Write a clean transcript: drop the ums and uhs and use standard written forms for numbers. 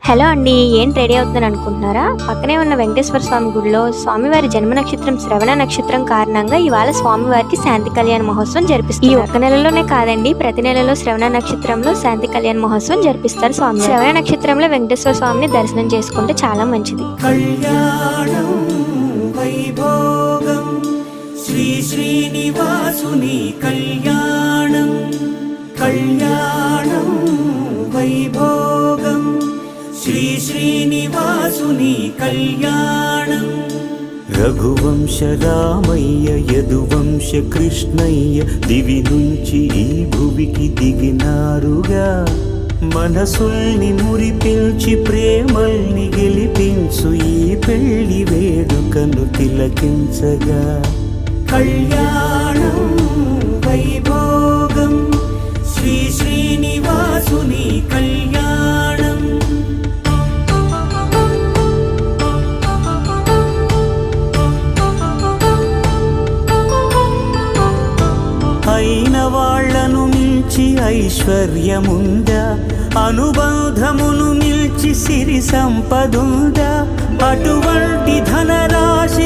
Hello అండి. ఏంటి ready అవుతుందని అనుకుంటున్నారా? పక్కనే ఉన్న వెంకటేశ్వర స్వామి గుడిలో స్వామివారి జన్మ నక్షత్రం శ్రవణ నక్షత్రం కారణంగా ఇవాళ స్వామివారికి శాంతి కళ్యాణ మహోత్సవం జరిపిస్తారు. ఈ ఒక్క నెలలోనే కాదండి, ప్రతి నెలలో శ్రవణ నక్షత్రంలో శాంతి కళ్యాణ మహోత్సవం జరిపిస్తారు స్వామి. శ్రవణ నక్షత్రంలో వెంకటేశ్వర స్వామిని దర్శనం చేసుకుంటే చాలా మంచిది. కళ్యాణం వైభోగం శ్రీ శ్రీనివాసుని కళ్యాణం, కళ్యాణం వైభోగం శ్రీ శ్రీనివాసుని కళ్యాణం. రఘువంశ రామయ్య యదువంశ కృష్ణయ్య దివి నుంచి ఈ భువికి దిగినారుగా. మనసుల్ని మురిపించి ప్రేమల్ని గెలిపించు ఈ పెళ్లి వేడుకను తిలకించగా. కళ్యాణం వైభోగం శ్రీ శ్రీనివాసుని కళ్యాణం. అయిన వాళ్లను మించి ఐశ్వర్యముందా, అనుబంధమును మిల్చి సిరి సంపదుందా, అటువంటి ధనరాశి